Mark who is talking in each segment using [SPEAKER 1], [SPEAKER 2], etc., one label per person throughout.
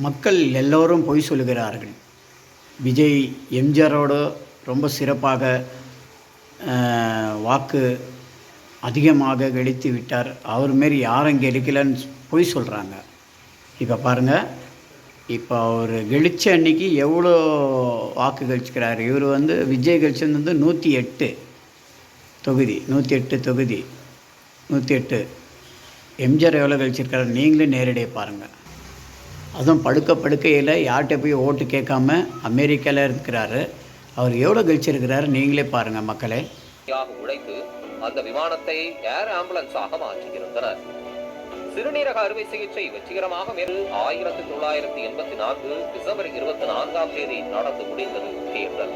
[SPEAKER 1] மக்கள் எல்லோரும் பொய் சொல்லுகிறார்கள். விஜய் எம்ஜிஆரோடு ரொம்ப சிறப்பாக வாக்கு அதிகமாக கெளித்து விட்டார். அவர் மாரி யாரும் கெளிக்கலன்னு பொய் சொல்கிறாங்க. இப்போ பாருங்கள், இப்போ அவர் கெளிச்ச அன்னைக்கு எவ்வளோ வாக்கு கழிச்சிக்கிறார். இவர் விஜய் கழிச்சது 108 தொகுதி, 108 தொகுதி, 108. எம்ஜிஆர் எவ்வளோ கழிச்சிருக்காரு நீங்களே நேரடியாக பாருங்கள். அதுவும் படுக்கையில் யார்கிட்ட போய் ஓட்டு கேட்காம அமெரிக்காவில் இருக்கிறாரு. அவர் எவ்வளோ கழிச்சிருக்கிறாரு நீங்களே பாருங்கள் மக்களே.
[SPEAKER 2] உழைத்து அந்த விமானத்தை ஏர் ஆம்புலன்ஸாக மாற்றியிருந்தனர். சிறுநீரக அறுவை சிகிச்சை வெற்றிகரமாக 1984 டிசம்பர் 24ஆம் தேதி நடந்து முடிந்தது தேர்தல்.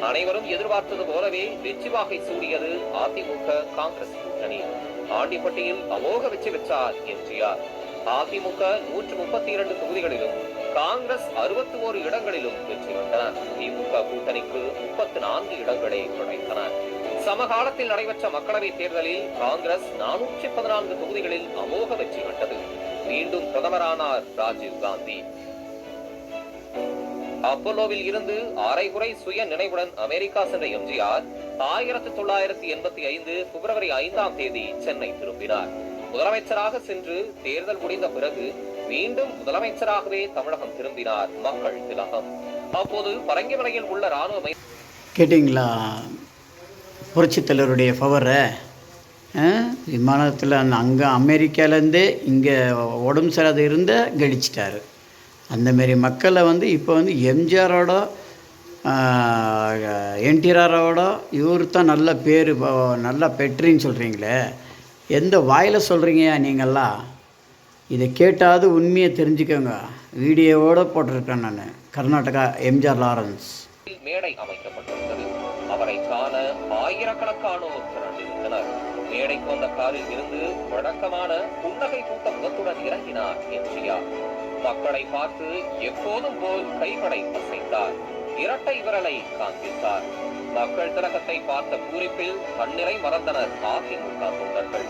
[SPEAKER 2] அனைவரும் எதிர்பார்த்தது போலவே வெற்றி வாகை சூடியது அதிமுக காங்கிரஸ் கூட்டணி. ஆண்டிப்பட்டியில் அமோக வெற்றி பெற்றார் எம்ஜிஆர். அதிமுக 132 தொகுதிகளிலும் காங்கிரஸ் 61 இடங்களிலும் வெற்றி பெற்றனர். திமுக கூட்டணிக்கு 34 இடங்களே கிடைத்தன. சமகாலத்தில் நடைபெற்ற மக்களவை தேர்தலில் காங்கிரஸ் 414 தொகுதிகளில் அமோக வெற்றி கண்டது. மீண்டும் பிரதமரானார் ராஜீவ் காந்தி. அப்போலோவில் இருந்து அரைகுறை சுய நினைவுடன் அமெரிக்கா சென்ற எம்ஜிஆர் 1985 பிப்ரவரி 5ஆம் தேதி சென்னை திரும்பினார். முதலமைச்சராக சென்று தேர்தல் முடிந்த பிறகு மீண்டும் முதலமைச்சராகவே தமிழகம் திரும்பினார் மக்கள் திலகம். அப்போது பரங்கிமலையில் உள்ள ராணுவ
[SPEAKER 1] கேட்டிங்களா புரட்சித்தலைவருடைய பவரை? விமானத்தில் அங்கே அமெரிக்காவிலேருந்தே இங்கே உடம்பு சரியாத இருந்த கழிச்சிட்டாரு. அந்தமாரி மக்களை இப்போ எம்ஜிஆரோட என்டிஆரோட இவர் தான் நல்ல பேர் நல்லா பெற்றின்னு சொல்கிறீங்களே, எந்த வாயில் சொல்கிறீங்க நீங்கள்லாம்? இதை கேட்டாவது உண்மையை தெரிஞ்சுக்கோங்க. வீடியோவோடு போட்டிருக்கேன் நான். கர்நாடகா எம்ஜிஆர் லாரன்ஸ்
[SPEAKER 2] மேடை அமைக்கப்பட்டிருந்தது. அவரை காண ஆயிரக்கணக்கானோர் திரண்டிருந்தனர். மேடைக்கு வந்த காரில் இருந்து வழக்கமான புன்னகை பூத்த முகத்துடன் இறங்கினார் எம்ஜிஆர். மக்களை பார்த்து எப்போதும் போல் கைகளை அசைத்தார். இரட்டை விரலை காண்பித்தார். மக்கள் திலகத்தை பார்த்த பூரிப்பில் கண்ணிறை மறந்தனர் அதிமுக தொண்டர்கள்.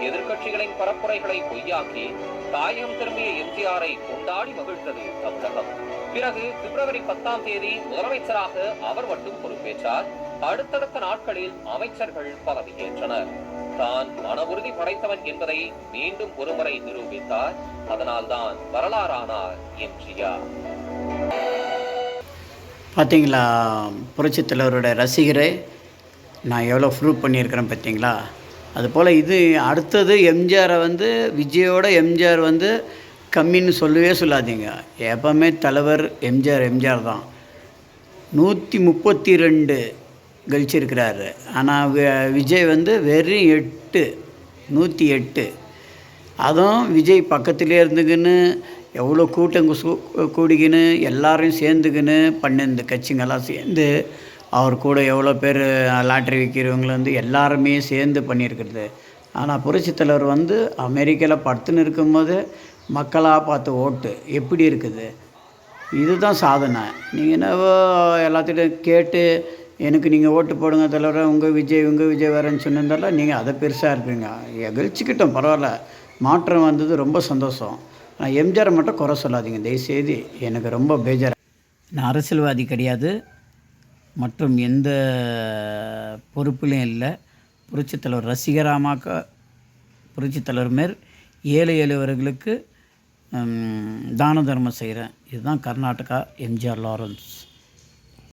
[SPEAKER 2] எதிர்கட்சிகளின் பரப்புரைகளை பொய்யாக்கி தாயகம் திரும்பிய எம்ஜிஆரை கொண்டாடி மகிழ்ந்தது தமிழகம். பிறகு பிப்ரவரி 10ஆம் தேதி முதலமைச்சராக அவர் மட்டும் பொறுப்பேற்றார். அடுத்தடுத்த நாட்களில் அமைச்சர்கள் பதவியேற்றனர். தான் மன உறுதி படைத்தவன் என்பதை மீண்டும் ஒருமுறை நிரூபித்தார். அதனால்தான் வரலாறானார் எம்ஜிஆர்.
[SPEAKER 1] பார்த்தீங்களா புரட்சித் தலைவரோட ரசிகரை நான் எவ்வளோ ப்ரூவ் பண்ணியிருக்கிறேன் பார்த்தீங்களா? அதுபோல் இது அடுத்தது எம்ஜிஆரை விஜயோட எம்ஜிஆர் கம்மின்னு சொல்லவே சொல்லாதீங்க. எப்போவுமே தலைவர் எம்ஜிஆர் தான். 132 கழிச்சிருக்கிறாரு. ஆனால் விஜய் வெறும் 8, 108. அதுவும் விஜய் பக்கத்திலே இருந்துக்கின்னு எவ்வளோ கூட்டம் கூடிக்கின்னு எல்லாரையும் சேர்ந்துக்கின்னு 12 கட்சிங்கெல்லாம் சேர்ந்து அவர் கூட எவ்வளோ பேர் லாட்ரி விற்கிறவங்கள எல்லாருமே சேர்ந்து பண்ணியிருக்கிறது. ஆனால் புரட்சித் தலைவர் அமெரிக்காவில் படுத்துன்னு இருக்கும்போது மக்களாக பார்த்து ஓட்டு எப்படி இருக்குது? இதுதான் சாதனை. நீங்கள் என்னவோ எல்லாத்திட்டும் கேட்டு எனக்கு நீங்கள் ஓட்டு போடுங்க தலைவரை, உங்கள் விஜய் வரேன்னு சொன்னதால நீங்கள் அதை பெருசாக இருப்பீங்க. கழிச்சிக்கிட்டோம், பரவாயில்ல, மாற்றம் வந்தது, ரொம்ப சந்தோஷம். ஆனால் எம்ஜிஆரை மட்டும் குறை சொல்லாதீங்க தயவுசெய்து. எனக்கு ரொம்ப பேஜார். நான் அரசியல்வாதி கிடையாது மற்றும் எந்த பொறுப்புலையும் இல்லை. புரட்சித்தலைவர் ரசிகராமாக்க புரட்சித்தலைவர் மேல் ஏழை எளியவர்களுக்கு தான தர்மம் செய்கிறேன். இதுதான் கர்நாடகா எம்ஜிஆர் லாரன்ஸ்.